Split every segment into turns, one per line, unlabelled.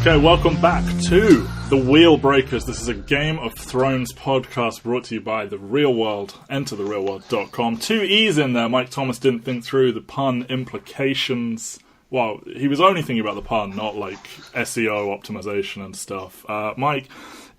Okay, welcome back to The Wheel Breakers. This is a Game of Thrones podcast brought to you by The Real World, entertherealworld.com. Two E's in there. Mike Thomas didn't think through the pun implications. Well, he was only thinking about the pun, not like SEO optimization and stuff. Mike,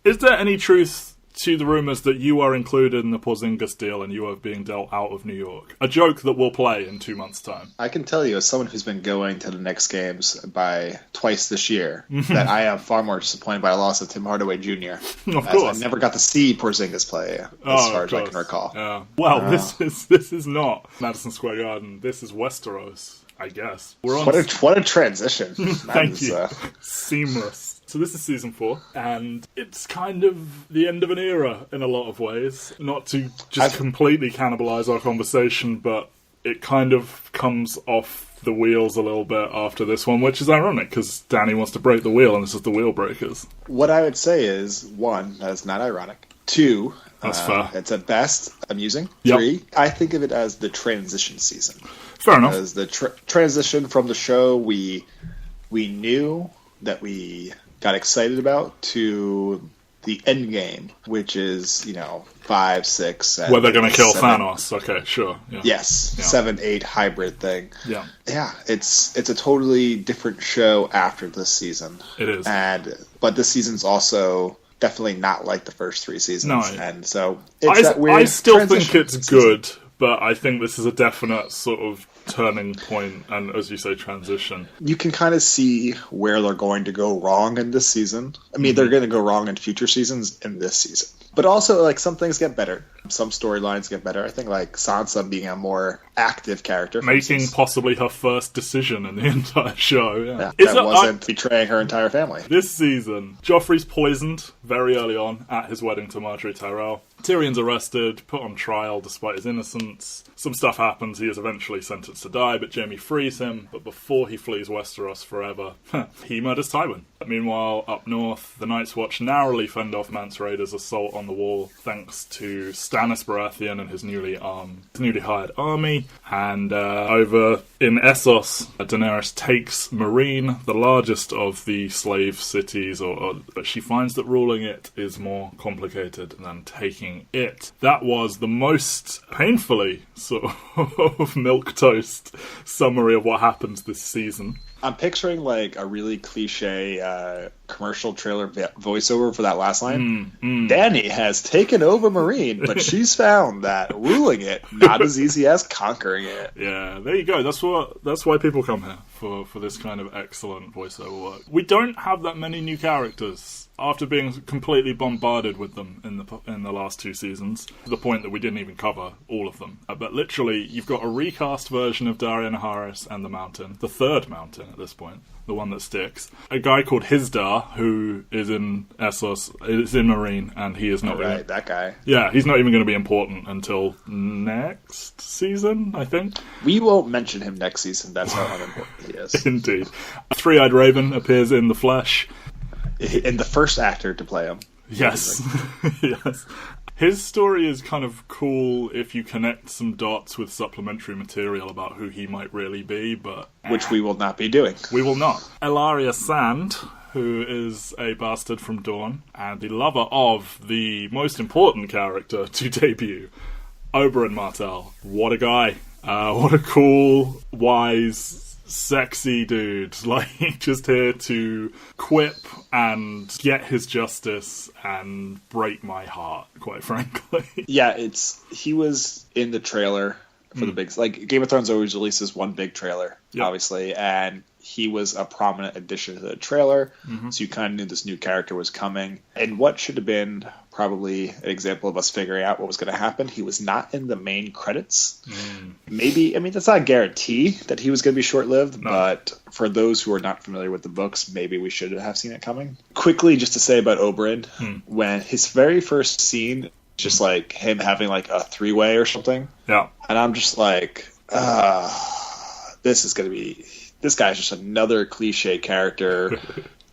is there any truth to the rumours that you are included in the Porzingis deal and you are being dealt out of New York? A joke that will play in 2 months' time.
I can tell you, as someone who's been going to the Knicks games by twice this year, that I am far more disappointed by the loss of Tim Hardaway Jr.
Of course.
I never got to see Porzingis play, as far as I can recall.
Yeah. Well, this is not Madison Square Garden. This is Westeros, I guess.
What a transition.
Thank you. Seamless. So this is season 4, and it's kind of the end of an era in a lot of ways. Not to just completely cannibalize our conversation, but it kind of comes off the wheels a little bit after this one, which is ironic, because Dany wants to break the wheel, and this is the Wheel Breakers.
What I would say is, 1, that is not ironic. 2,
that's fair.
It's at best amusing.
Yep.
3, I think of it as the transition season.
Fair enough.
As the transition from the show we knew that we got excited about to the end game, which is, 5, 6, 7.
Where they're going to kill Thanos. Okay, sure. Yeah.
Yes,
yeah.
7, 8 hybrid thing.
Yeah.
Yeah, it's a totally different show after this season.
It is.
But this season's also definitely not like the first 3 seasons.
No.
And so it's that weird
I still think it's
season.
good, but I think this is a definite sort of turning point and, as you say, transition.
You can kind of see where they're going to go wrong in this season. I mean, they're going to go wrong in future seasons in this season. But also, some things get better. Some storylines get better. I think, Sansa being a more active character.
Making possibly her first decision in the entire show. Yeah.
That wasn't betraying her entire family.
This season, Joffrey's poisoned very early on at his wedding to Marjorie Tyrell. Tyrion's arrested, put on trial despite his innocence. Some stuff happens, he is eventually sentenced to die, but Jaime frees him. But before he flees Westeros forever, he murders Tywin. Meanwhile, up north, the Night's Watch narrowly fend off Mance Rayder's assault on the wall thanks to Stannis Baratheon and his newly hired army. And over in Essos, Daenerys takes Meereen, the largest of the slave cities, but she finds that ruling it is more complicated than taking it. That was the most painfully sort of milquetoast summary of what happens this season.
I'm picturing a really cliche commercial trailer voiceover for that last line. Dany has taken over Meereen, but she's found that ruling it not as easy as conquering it.
Yeah, there you go. That's why people come here for this kind of excellent voiceover work. We don't have that many new characters after being completely bombarded with them in the last 2 seasons, to the point that we didn't even cover all of them. But literally, you've got a recast version of Daario Naharis and the Mountain, the third Mountain at this point, the one that sticks. A guy called Hizdar, who is in Essos, is in Meereen, and he is not...
Right, that guy.
Yeah, he's not even going to be important until next season, I think.
We won't mention him next season, that's how unimportant he is.
Indeed. A Three-Eyed Raven appears in the flesh.
And the first actor to play him.
Yes. Yes. His story is kind of cool if you connect some dots with supplementary material about who he might really be, but...
Which we will not be doing.
We will not. Elaria Sand, who is a bastard from Dorne, and the lover of the most important character to debut, Oberyn Martell. What a guy. What a cool, wise... sexy dude, just here to quip and get his justice and break my heart, quite frankly.
Yeah, he was in the trailer for the big... Game of Thrones always releases one big trailer, obviously, and he was a prominent addition to the trailer, so you kind of knew this new character was coming. And what should have been probably an example of us figuring out what was going to happen, he was not in the main credits. Maybe, that's not a guarantee that he was going to be short-lived, but for those who are not familiar with the books, maybe we should have seen it coming. Quickly, just to say about Oberyn, when his very first scene, just him having a three-way or something, and I'm just this is going to be... This guy's just another cliche character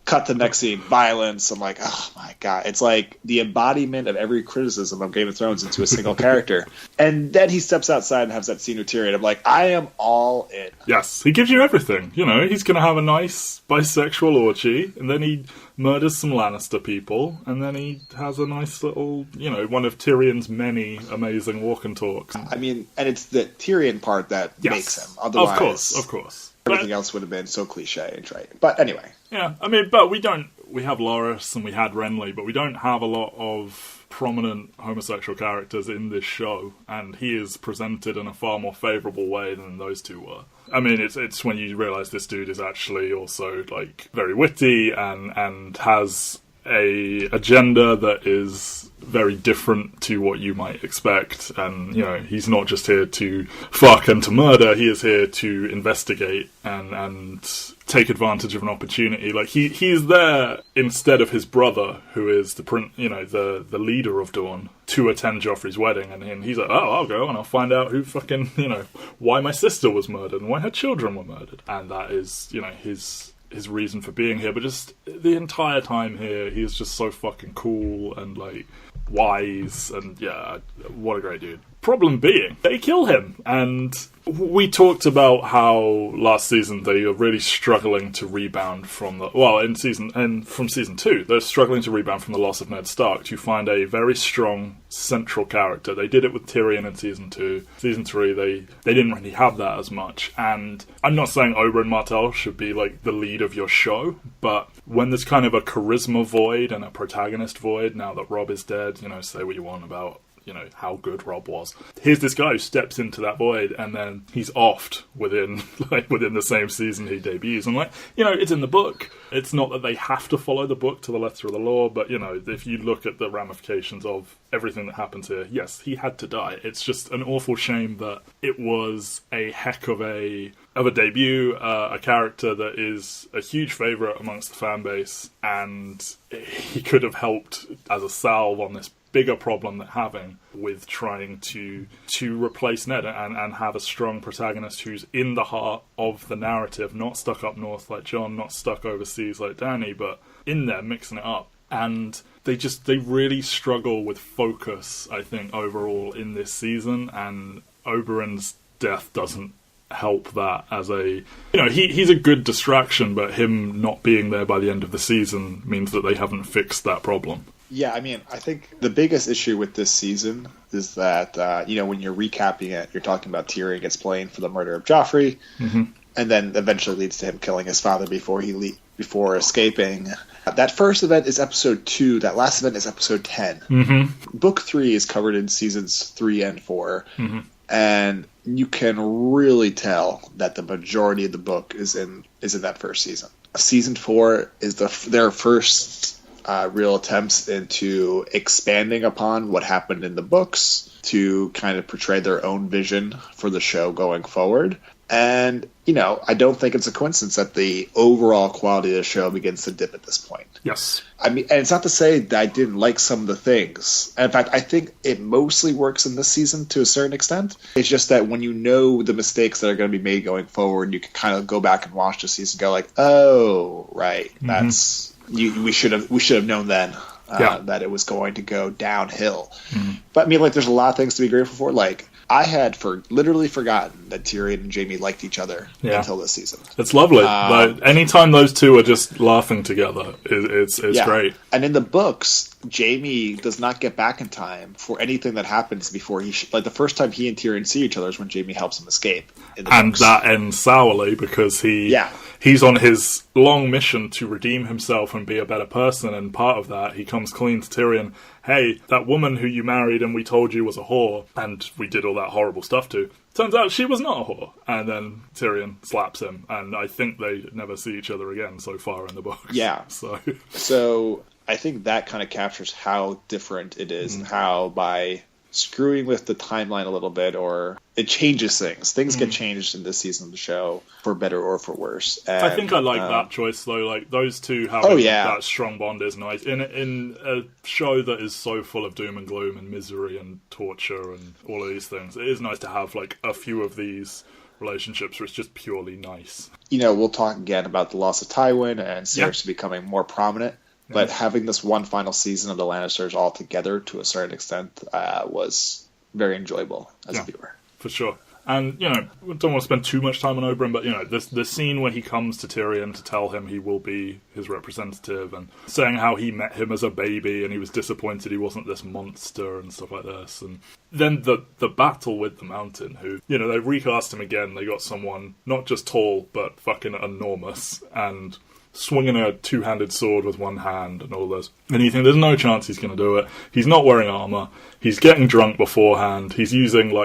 cut to the next scene, violence. I'm like, oh my God. It's like the embodiment of every criticism of Game of Thrones into a single character. And then he steps outside and has that scene with Tyrion. I'm like, I am all in.
Yes, he gives you everything. You know, he's going to have a nice bisexual orgy, and then he murders some Lannister people, and then he has a nice little, you know, one of Tyrion's many amazing walk and talks.
I mean, and it's the Tyrion part that makes him. Otherwise,
of course.
Everything else would have been so cliche and trite. But anyway.
Yeah, I mean, but we have Loras and we had Renly, but we don't have a lot of prominent homosexual characters in this show, and he is presented in a far more favourable way than those two were. I mean, it's when you realise this dude is actually also, like, very witty and has a agenda that is very different to what you might expect, and, you know, he's not just here to fuck and to murder, he is here to investigate and take advantage of an opportunity. Like, he's there instead of his brother, who is the leader of Dawn, to attend Joffrey's wedding, and he's like, oh, I'll go and I'll find out who fucking, you know, why my sister was murdered and why her children were murdered. And that is, you know, his reason for being here. But just the entire time here, he is just so fucking cool and, like, wise, and yeah, what a great dude. Problem being, they kill him, and we talked about how last season they are really struggling to rebound from from season 2, they're struggling to rebound from the loss of Ned Stark to find a very strong central character. They did it with Tyrion in season 2. Season 3, they didn't really have that as much, and I'm not saying Oberyn Martell should be, like, the lead of your show, but when there's kind of a charisma void and a protagonist void, now that Robb is dead, you know, say what you want about, you know, how good Robb was. Here's this guy who steps into that void, and then he's offed within the same season he debuts. And, like, you know, it's in the book. It's not that they have to follow the book to the letter of the law, but, you know, if you look at the ramifications of everything that happens here, yes, he had to die. It's just an awful shame that it was a heck of a debut, a character that is a huge favourite amongst the fan base, and he could have helped as a salve on this bigger problem they're having with trying to replace Ned and have a strong protagonist who's in the heart of the narrative, not stuck up north like Jon, not stuck overseas like Dany, but in there mixing it up. And they really struggle with focus, I think, overall in this season, and Oberyn's death doesn't help that as a, you know, he's a good distraction, but him not being there by the end of the season means that they haven't fixed that problem.
Yeah, I mean, I think the biggest issue with this season is that, you know, when you're recapping it, you're talking about Tyrion gets blamed for the murder of Joffrey, and then eventually leads to him killing his father before escaping. That first event is episode 2. That last event is episode 10. Book 3 is covered in seasons 3 and 4, and you can really tell that the majority of the book is in that first season. Season 4 is their first real attempts into expanding upon what happened in the books to kind of portray their own vision for the show going forward. And, you know, I don't think it's a coincidence that the overall quality of the show begins to dip at this point.
Yes.
I mean, and it's not to say that I didn't like some of the things. And in fact, I think it mostly works in this season to a certain extent. It's just that when you know the mistakes that are going to be made going forward, you can kind of go back and watch the season and go like, oh, right, that's... We should have known then that it was going to go downhill. But I mean, like, there's a lot of things to be grateful for. Like, I had literally forgotten that Tyrion and Jaime liked each other until this season.
It's lovely. Like, anytime those two are just laughing together, it's great. And
in the books, Jaime does not get back in time for anything that happens before like the first time he and Tyrion see each other is when Jaime helps him escape.
And books. That ends sourly because he's on his long mission to redeem himself and be a better person, and part of that, he comes clean to Tyrion. Hey, that woman who you married and we told you was a whore, and we did all that horrible stuff to, turns out she was not a whore. And then Tyrion slaps him, and I think they never see each other again so far in the books.
Yeah. So I think that kind of captures how different it is, and how by screwing with the timeline a little bit, or it changes things. Things get changed in this season of the show, for better or for worse. And,
I think I like that choice, though. Like, those two having that strong bond is nice. In a show that is so full of doom and gloom and misery and torture and all of these things, it is nice to have, like, a few of these relationships where it's just purely nice.
We'll talk again about the loss of Tywin and Cersei becoming more prominent, but having this one final season of the Lannisters all together to a certain extent was very enjoyable as a viewer.
For sure. And, we don't want to spend too much time on Oberyn, but, the scene where he comes to Tyrion to tell him he will be his representative and saying how he met him as a baby and he was disappointed he wasn't this monster and stuff like this. And then the battle with the Mountain, who, they recast him again. They got someone not just tall, but fucking enormous and swinging a two-handed sword with one hand and all this. And you think there's no chance he's going to do it. He's not wearing armour. He's getting drunk beforehand. He's using,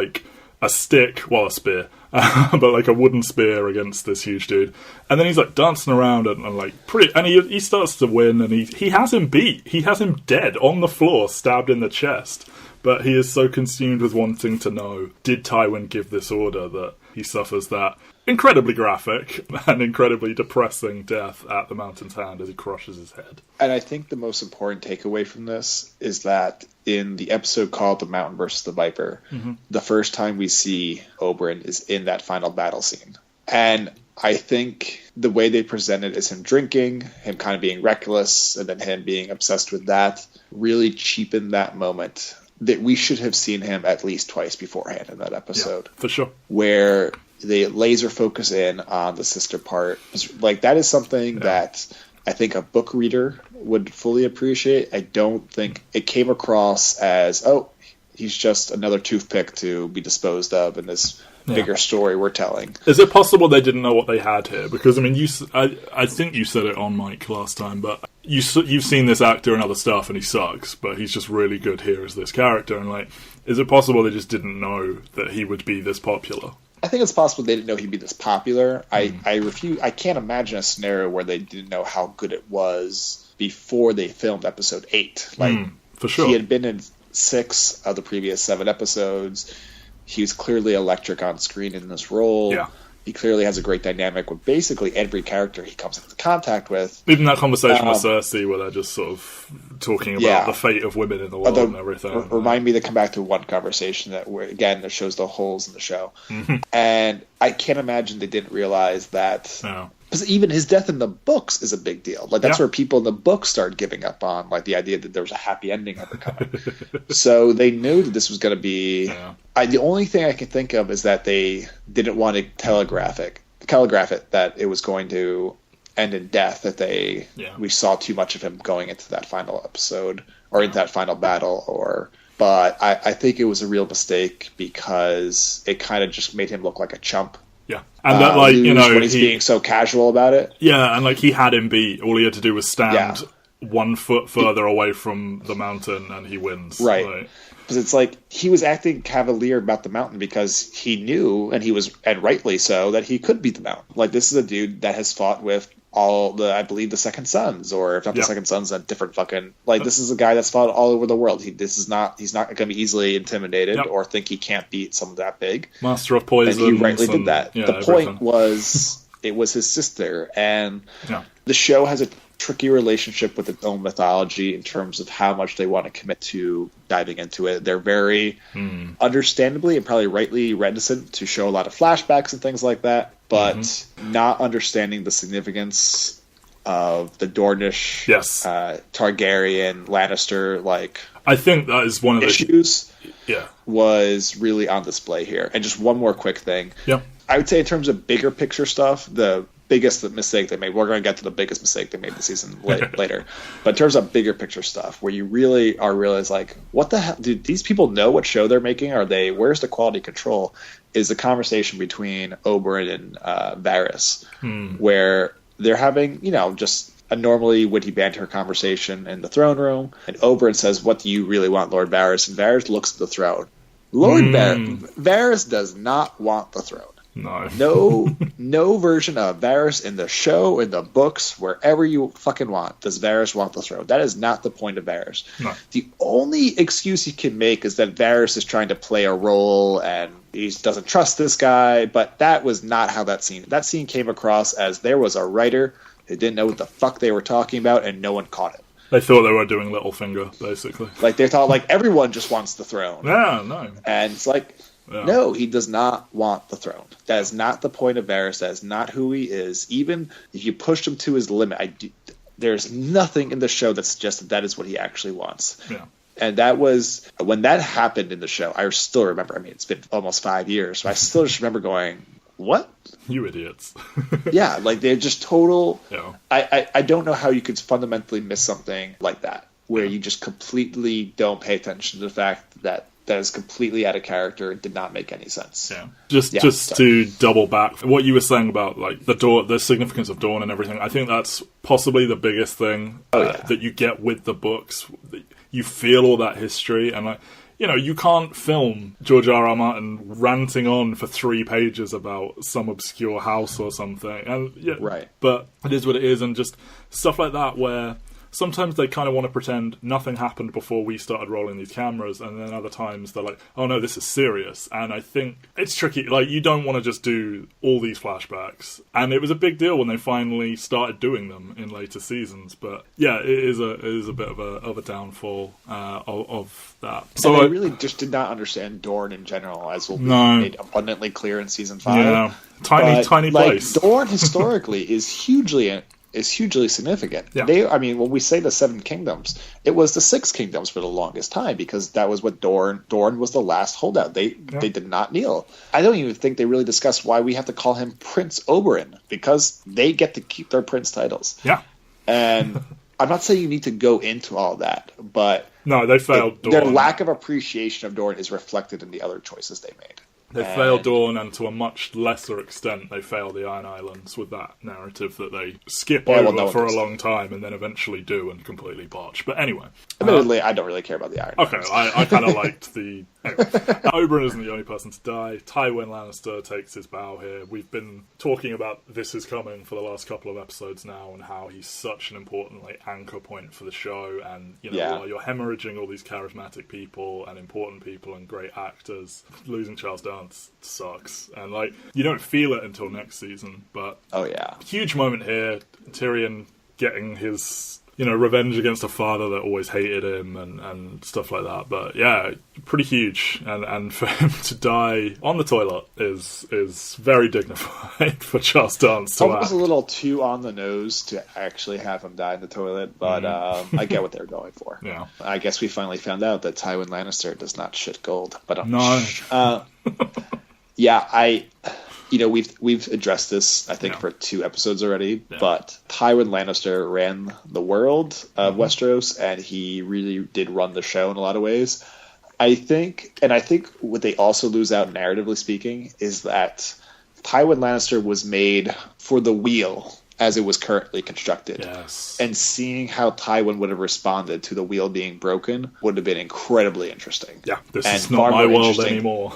a stick, a spear, but a wooden spear against this huge dude. And then he's dancing around and he starts to win and he has him beat. He has him dead on the floor, stabbed in the chest. But he is so consumed with wanting to know, did Tywin give this order, that he suffers that incredibly graphic and incredibly depressing death at the Mountain's hand as he crushes his head.
And I think the most important takeaway from this is that in the episode called The Mountain versus the Viper, the first time we see Oberyn is in that final battle scene. And I think the way they present it is him drinking, him kind of being reckless, and then him being obsessed with that really cheapened that moment. That we should have seen him at least twice beforehand in that episode.
Yeah, for sure.
Where they laser focus in on the sister part. That is something that I think a book reader would fully appreciate. I don't think it came across as, he's just another toothpick to be disposed of in this bigger story we're telling.
Is it possible they didn't know what they had here? Because, I think you said it on mic last time, but you've seen this actor in other stuff and he sucks, but he's just really good here as this character. And, is it possible they just didn't know that he would be this popular?
I think it's possible they didn't know he'd be this popular. I can't imagine a scenario where they didn't know how good it was before they filmed episode 8.
For sure.
He had been in 6 of the previous 7 episodes. He was clearly electric on screen in this role.
Yeah.
He clearly has a great dynamic with basically every character he comes into contact with.
Even that conversation with Cersei where they're just sort of talking about the fate of women in the world and everything.
Remind me to come back to one conversation that shows the holes in the show. And I can't imagine they didn't realize that. No. Because even his death in the books is a big deal. That's where people in the books start giving up on the idea that there was a happy ending ever coming. So they knew that this was going to be. Yeah. The only thing I can think of is that they didn't want to telegraph it that it was going to end in death. That we saw too much of him going into that final episode or into that final battle. But I think it was a real mistake because it kind of just made him look like a chump.
Yeah, and that
when he's being so casual about it.
Yeah, and he had him beat. All he had to do was stand 1 foot further away from the Mountain, and he wins.
Right, because it's he was acting cavalier about the Mountain because he knew, and rightly so, that he could beat the Mountain. This is a dude that has fought with all I believe the Second Sons, or if not the Second Sons, a different fucking this is a guy that's fought all over the world. He's not going to be easily intimidated or think he can't beat someone that big.
Master of poison,
and he rightly did that. The point was it was his sister, and the show has a tricky relationship with its own mythology in terms of how much they want to commit to diving into it. They're very understandably and probably rightly reticent to show a lot of flashbacks and things like that, but not understanding the significance of the Dornish, Targaryen, Lannister,
I think that is one of the
issues was really on display here. And just one more quick thing. Yeah. I would say in terms of bigger picture stuff, the biggest mistake they made, we're going to get to the biggest mistake they made this season later, but in terms of bigger picture stuff where you really are what the hell, do these people know what show they're making? Where's the quality control, is the conversation between Oberyn and Varys, where they're having just a normally witty banter conversation in the throne room, and Oberyn says, "What do you really want, Lord Varys?" And Varys looks at the throne. Varys does not want the throne. No version of Varys in the show, in the books, wherever you fucking want, does Varys want the throne. That is not the point of Varys. No. The only excuse he can make is that Varys is trying to play a role and he doesn't trust this guy, but that was not how that scene came across as there was a writer who didn't know what the fuck they were talking about and no one caught it.
They thought they were doing Littlefinger, basically.
They thought everyone just wants the throne.
Yeah, no.
And it's
Yeah.
No, he does not want the throne. That is not the point of Varys. That is not who he is. Even if you pushed him to his limit, there's nothing in the show that suggests that is what he actually wants.
Yeah.
And that was, when that happened in the show, I still remember, I mean, it's been almost 5 years, but I still just remember going, what?
You idiots.
Yeah, like they're just total.
Yeah.
I don't know how you could fundamentally miss something like that, where you just completely don't pay attention to the fact that is completely out of character and did not make any sense.
Yeah. Just to double back, what you were saying about like the significance of Dawn and everything, I think that's possibly the biggest thing that you get with the books. You feel all that history, and like, you know, you can't film George R.R. Martin ranting on for 3 pages about some obscure house or something. And
right.
But it is what it is, and just stuff like that where sometimes they kind of want to pretend nothing happened before we started rolling these cameras, and then other times they're like, oh no, this is serious. And I think it's tricky. Like, you don't want to just do all these flashbacks. And it was a big deal when they finally started doing them in later seasons. But yeah, it is a bit of a downfall of that.
So I really just did not understand Dorne in general, as will be made abundantly clear in season 5.
Yeah, tiny place.
Dorne historically is hugely significant.
Yeah.
When we say the 7 kingdoms, it was the 6 kingdoms for the longest time, because that was what Dorne was the last holdout. They did not kneel. I don't even think they really discussed why we have to call him Prince Oberyn, because they get to keep their prince titles.
Yeah.
And I'm not saying you need to go into all that, but
no, they failed Dorne.
Their lack of appreciation of Dorne is reflected in the other choices they made.
They failed Dawn, and to a much lesser extent, they failed the Iron Islands with that narrative that they skip over for a long time and then eventually do and completely botch. But anyway.
Admittedly, I don't really care about the Iron Islands.
Okay, I kind of liked the... Anyway, Oberyn isn't the only person to die. Tywin Lannister takes his bow here. We've been talking about This Is Coming for the last couple of episodes now, and how he's such an important anchor point for the show. And while you're hemorrhaging all these charismatic people and important people and great actors, losing Charles Dance sucks. And you don't feel it until next season. But huge moment here. Tyrion getting his revenge against a father that always hated him and stuff like that. But yeah, pretty huge. And for him to die on the toilet is very dignified for Charles Dance to
Almost a little too on the nose to actually have him die in the toilet, but I get what they're going for.
Yeah.
I guess we finally found out that Tywin Lannister does not shit gold. But
no.
We've addressed this, I think, for 2 episodes already, but Tywin Lannister ran the world of Westeros, and he really did run the show in a lot of ways. I think what they also lose out, narratively speaking, is that Tywin Lannister was made for the wheel as it was currently constructed.
Yes.
And seeing how Tywin would have responded to the wheel being broken would have been incredibly interesting.
Yeah, this is not my world anymore.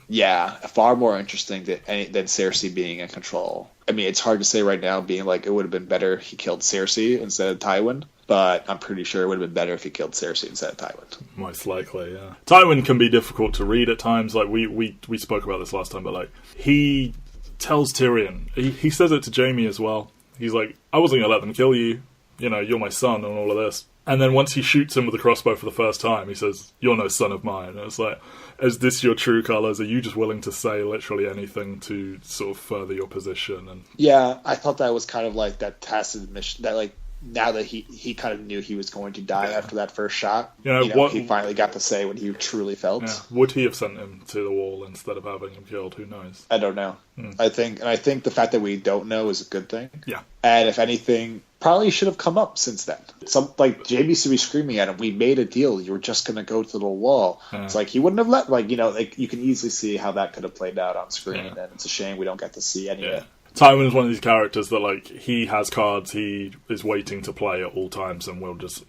Yeah, far more interesting than Cersei being in control. I mean, it's hard to say right now, being like, it would have been better if he killed Cersei instead of Tywin, but I'm pretty sure it would have been better if he killed Cersei instead of Tywin.
Most likely, yeah. Tywin can be difficult to read at times. We spoke about this last time, but he tells Tyrion, he says it to Jaime as well. He's like, I wasn't going to let them kill you. You're my son and all of this. And then once he shoots him with a crossbow for the first time, he says, you're no son of mine. And it's like, is this your true colours? Are you just willing to say literally anything to sort of further your position? And
yeah, I thought that was kind of like that tacit admission that now that he kind of knew he was going to die after that first shot, he finally got to say what he truly felt.
Yeah. Would he have sent him to the wall instead of having him killed? Who knows?
I don't know. I think the fact that we don't know is a good thing.
Yeah.
And if anything, probably should have come up since then. Jamie should be screaming at him, we made a deal, you were just going to go to the wall. Yeah. It's like, he wouldn't have let, you can easily see how that could have played out on screen, and it's a shame we don't get to see any of it.
Tywin is one of these characters that, he has cards he is waiting to play at all times, and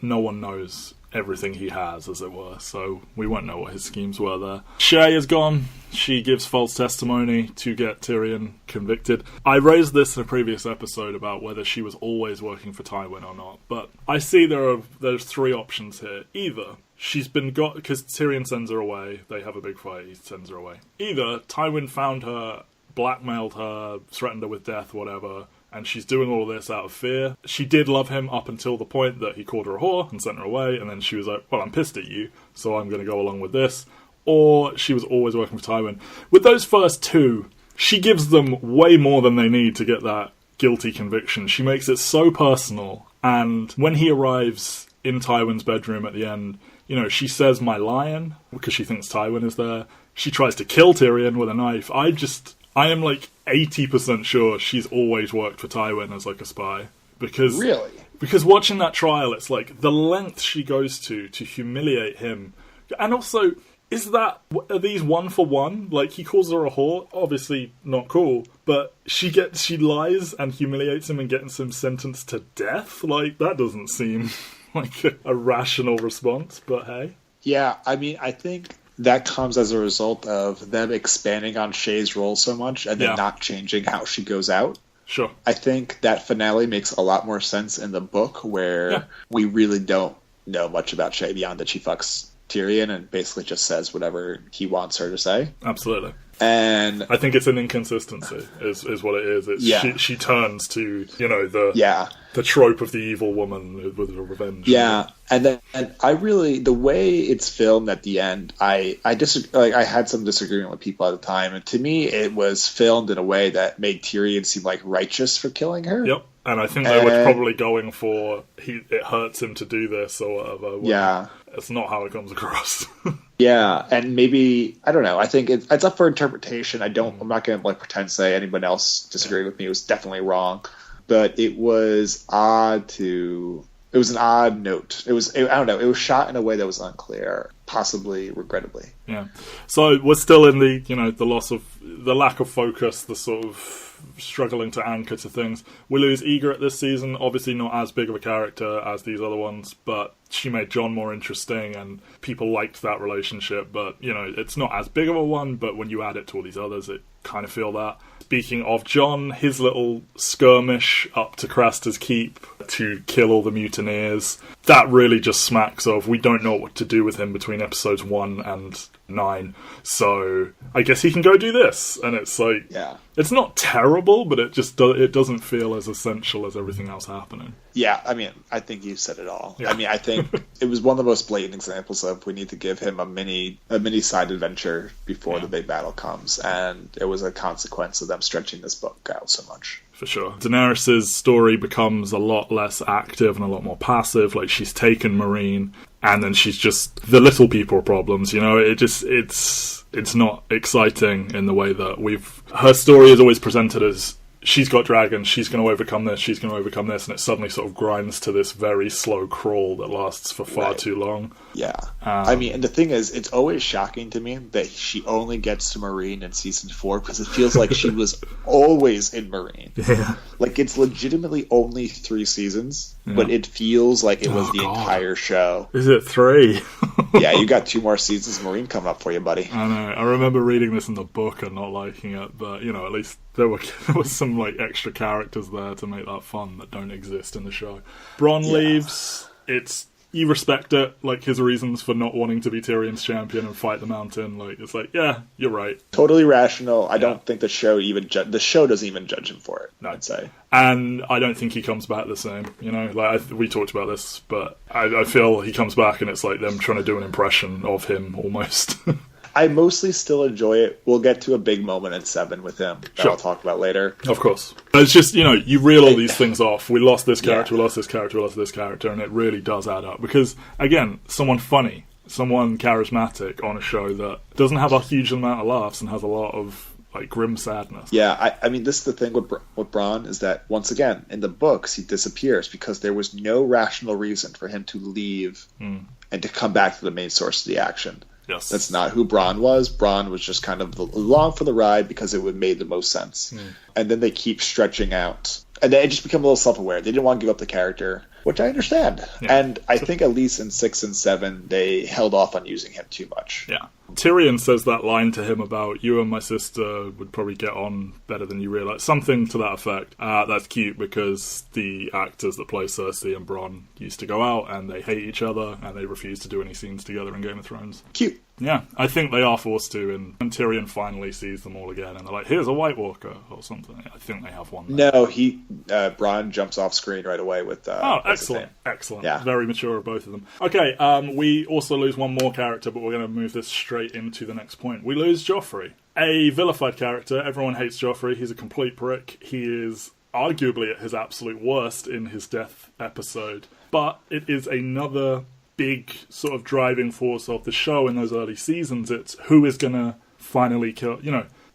no one knows everything he has, as it were, so we won't know what his schemes were there. Shae is gone. She gives false testimony to get Tyrion convicted. I raised this in a previous episode about whether she was always working for Tywin or not, but I see there's 3 options here. Either she's been got because Tyrion sends her away, they have a big fight, he sends her away. Either Tywin found her, blackmailed her, threatened her with death, whatever, and she's doing all this out of fear. She did love him up until the point that he called her a whore and sent her away, and then she was like, well, I'm pissed at you, so I'm going to go along with this. or she was always working for Tywin. With those first two, she gives them way more than they need to get that guilty conviction. She makes it so personal, and when he arrives in Tywin's bedroom at the end, you know, she says, "My lion," because she thinks Tywin is there. She tries to kill Tyrion with a knife. I am like 80% sure she's always worked for Tywin as like a spy.
Really?
Because watching that trial, it's like the length she goes to humiliate him. And also, are these one for one? Like, he calls her a whore, obviously not cool, but she lies and humiliates him and gets him sentenced to death? Like, that doesn't seem like a rational response, but hey.
Yeah, I mean, I think that comes as a result of them expanding on Shay's role so much and then not changing how she goes out.
Sure.
I think that finale makes a lot more sense in the book, where we really don't know much about Shay beyond that she fucks Tyrion and basically just says whatever he wants her to say.
Absolutely.
And
I think it's an inconsistency, is what it is. She turns to, you know, the trope of the evil woman with a revenge.
Yeah, and the way it's filmed at the end, I had some disagreement with people at the time, and to me, it was filmed in a way that made Tyrion seem like righteous for killing her.
Yep, and I think they were probably going for it hurts him to do this or whatever.
Yeah.
It's not how it comes across.
Yeah, and maybe, I don't know, I think it's up for interpretation. I'm not going to like pretend to say anyone else disagreed with me. It was definitely wrong. But it was an odd note. I don't know, it was shot in a way that was unclear, possibly regrettably.
Yeah. So we're still in the lack of focus, the sort of struggling to anchor to things. We lose Ygritte this season, obviously not as big of a character as these other ones, but she made Jon more interesting and people liked that relationship, but, you know, it's not as big of a one, but when you add it to all these others, it kind of feel that. Speaking of Jon, his little skirmish up to Craster's Keep to kill all the mutineers, that really just smacks of we don't know what to do with him between episodes 1 and 9, so I guess he can go do this, and it's like, it's not terrible, but it just it doesn't feel as essential as everything else happening.
Yeah, I mean, I think you said it all. Yeah. I mean, I think it was one of the most blatant examples of we need to give him a mini side adventure before the big battle comes, and it was a consequence of them stretching this book out so much.
For sure. Daenerys' story becomes a lot less active and a lot more passive. Like, she's taken Meereen, and then she's just the little people problems, you know? It's not exciting in the way that her story is always presented as she's got dragons, she's going to overcome this, and it suddenly sort of grinds to this very slow crawl that lasts for far too long.
Yeah. I mean, and the thing is, it's always shocking to me that she only gets to Meereen in season 4, because it feels like she was always in Meereen. Yeah. Like, it's legitimately only 3 seasons, but it feels like it was the entire show.
Is it 3?
Yeah, you got 2 more seasons of Meereen coming up for you, buddy.
I know. I remember reading this in the book and not liking it, but, you know, at least there was some, like, extra characters there to make that fun that don't exist in the show. Bronn leaves. You respect it, like, his reasons for not wanting to be Tyrion's champion and fight the Mountain. Like, it's like, yeah, you're right.
Totally rational. I don't think the show doesn't even judge him for it,
no.
I'd say.
And I don't think he comes back the same, you know? Like, we talked about this, but I feel he comes back and it's like them trying to do an impression of him, almost.
I mostly still enjoy it. We'll get to a big moment in 7 with him that I'll talk about later.
Of course. It's just, you know, you reel all these things off. We lost this character, we lost this character, we lost this character, and it really does add up. Because, again, someone funny, someone charismatic on a show that doesn't have a huge amount of laughs and has a lot of, like, grim sadness.
Yeah, I mean, this is the thing with Bronn, is that, once again, in the books, he disappears because there was no rational reason for him to leave and to come back to the main source of the action.
Yes.
That's not who Bronn was. Bronn was just kind of along for the ride because it would made the most sense. And then they keep stretching out. And they just become a little self-aware. They didn't want to give up the character, which I understand. Yeah. And I think at least in 6 and 7, they held off on using him too much.
Yeah. Tyrion says that line to him about, you and my sister would probably get on better than you realise. Something to that effect. That's cute because the actors that play Cersei and Bronn used to go out and they hate each other and they refuse to do any scenes together in Game of Thrones.
Cute.
Yeah, I think they are forced to, and Tyrion finally sees them all again, and they're like, here's a White Walker, or something. I think they have one there.
No, Bronn jumps off screen right away with...
excellent. Yeah. Very mature of both of them. Okay, we also lose one more character, but we're going to move this straight straight into the next point. We lose Joffrey. A vilified character. Everyone hates Joffrey. He's a complete prick. He is arguably at his absolute worst in his death episode. But it is another big sort of driving force of the show in those early seasons. It's who is going to finally kill...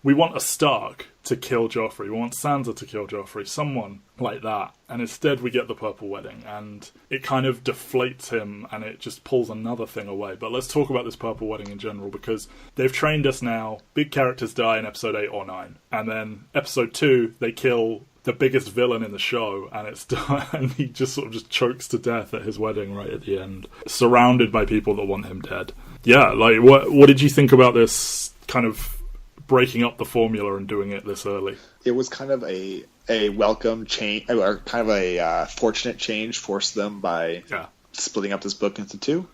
we want a Stark to kill Joffrey. We want Sansa to kill Joffrey. Someone like that. And instead we get the Purple Wedding. And it kind of deflates him and it just pulls another thing away. But let's talk about this Purple Wedding in general, because they've trained us now. Big characters die in episode 8 or 9. And then episode 2, they kill the biggest villain in the show, and he just sort of just chokes to death at his wedding right at the end, surrounded by people that want him dead. Yeah, like, what did you think about this kind of breaking up the formula and doing it this early?
It was kind of a welcome change, or kind of a fortunate change forced them by splitting up this book into 2.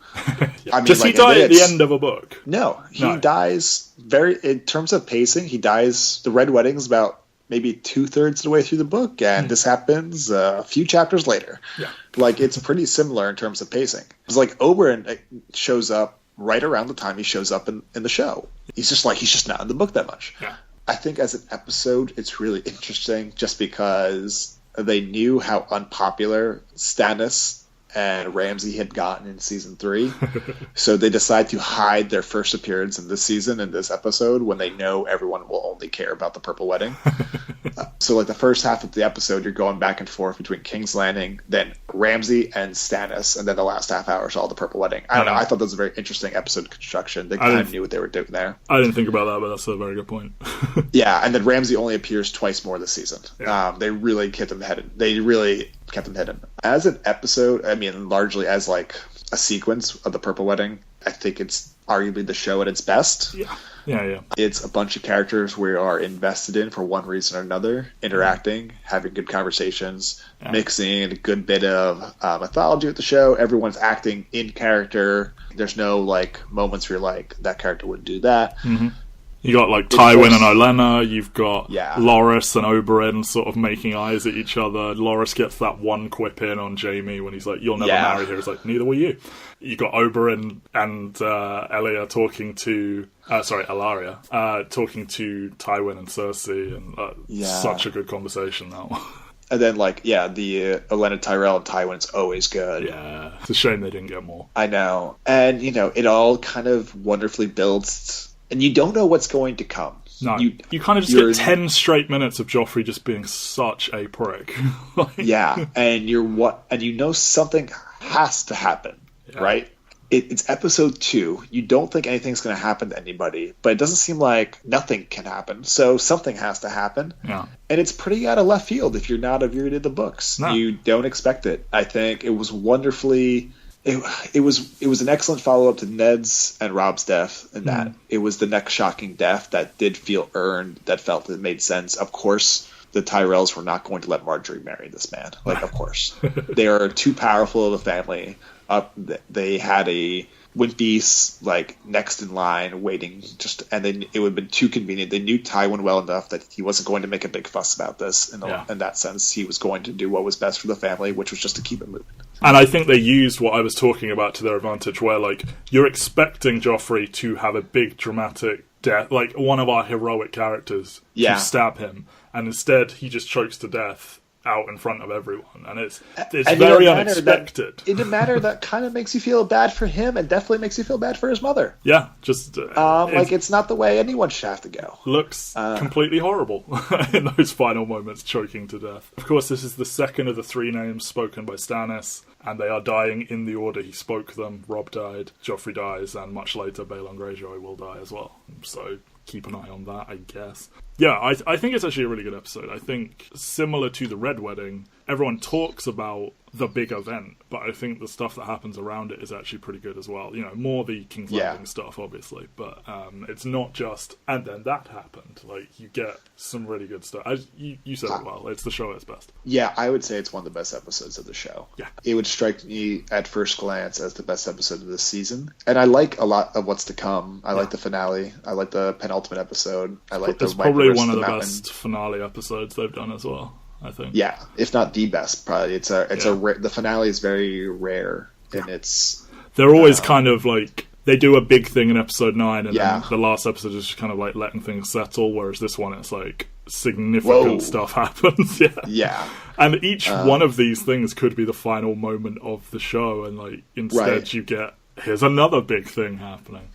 Yeah. I mean, does he die at the end of a book?
No, he dies in terms of pacing, he dies, the Red Wedding's about maybe 2/3 of the way through the book, and this happens a few chapters later. Yeah. Like, it's pretty similar in terms of pacing. It's like Oberyn shows up right around the time he shows up in the show. He's just not in the book that much. Yeah. I think as an episode, it's really interesting just because they knew how unpopular Stannis and Ramsay had gotten in season 3. So they decide to hide their first appearance in this season, in this episode, when they know everyone will only care about the Purple Wedding. So like the first half of the episode, you're going back and forth between King's Landing, then Ramsay and Stannis, and then the last half hour is all the Purple Wedding. I don't know. I thought that was a very interesting episode construction. They kind of knew what they were doing there.
I didn't think about that, but that's a very good point.
Yeah, and then Ramsay only appears twice more this season. Yeah. They really kept him hidden. As an episode, I mean, largely as like a sequence of the Purple Wedding, I think it's arguably the show at its best.
Yeah.
It's a bunch of characters we are invested in for one reason or another, interacting, having good conversations, mixing a good bit of mythology with the show. Everyone's acting in character. There's no like moments where you're like, that character wouldn't do that.
Mm-hmm. You got like Tywin and Olenna, you've got Loras and Oberyn sort of making eyes at each other. Loras gets that one quip in on Jaime when he's like, you'll never marry her. He's like, neither will you. You got Oberyn and Elia talking to... Ilaria, talking to Tywin and Cersei, and such a good conversation, that one.
And then, the Olenna Tyrell and Tywin's always good.
Yeah, it's a shame they didn't get more.
I know. And, it all kind of wonderfully builds... And you don't know what's going to come.
No, you kind of just get 10 straight minutes of Joffrey just being such a prick.
And something has to happen, right? It's episode 2. You don't think anything's going to happen to anybody, but it doesn't seem like nothing can happen. So something has to happen. Yeah. And it's pretty out of left field if you're not read the books. No. You don't expect it. I think it was wonderfully... It was an excellent follow-up to Ned's and Rob's death, in that it was the next shocking death that did feel earned, that felt it made sense. Of course, the Tyrells were not going to let Marjorie marry this man. Of course. They are too powerful of a family. They had a Wimpy's next in line waiting, and it would have been too convenient. They knew Tywin well enough that he wasn't going to make a big fuss about this. In that sense, he was going to do what was best for the family, which was just to keep it moving.
And I think they used what I was talking about to their advantage, where you're expecting Joffrey to have a big dramatic death, like one of our heroic characters to stab him, and instead he just chokes to death out in front of everyone, and it's very unexpected.
In a manner that kind of makes you feel bad for him, and definitely makes you feel bad for his mother.
Yeah, just
it's not the way anyone should have to go.
Looks completely horrible in those final moments, choking to death. Of course, this is the second of the 3 names spoken by Stannis, and they are dying in the order he spoke them. Robb died, Joffrey dies, and much later Balon Greyjoy will die as well. So keep an eye on that, I guess. Yeah, I think it's actually a really good episode. I think, similar to the Red Wedding, everyone talks about the big event, but I think the stuff that happens around it is actually pretty good as well. More the King's Landing stuff, obviously, but it's not just, and then that happened. You get some really good stuff. As you said it well, it's the show at its best.
Yeah, I would say it's one of the best episodes of the show. Yeah. It would strike me at first glance as the best episode of this season. And I like a lot of what's to come. I like the finale. I like the penultimate episode.
It's probably one of the best finale episodes they've done as well, I think.
Yeah, if not the best, probably. The finale is very rare, and they're
always kind of they do a big thing in episode 9, and
Yeah.
then the last episode is just kind of like letting things settle, whereas this one, it's like significant stuff happens.
Yeah.
And each one of these things could be the final moment of the show, and like instead you get, here's another big thing happening.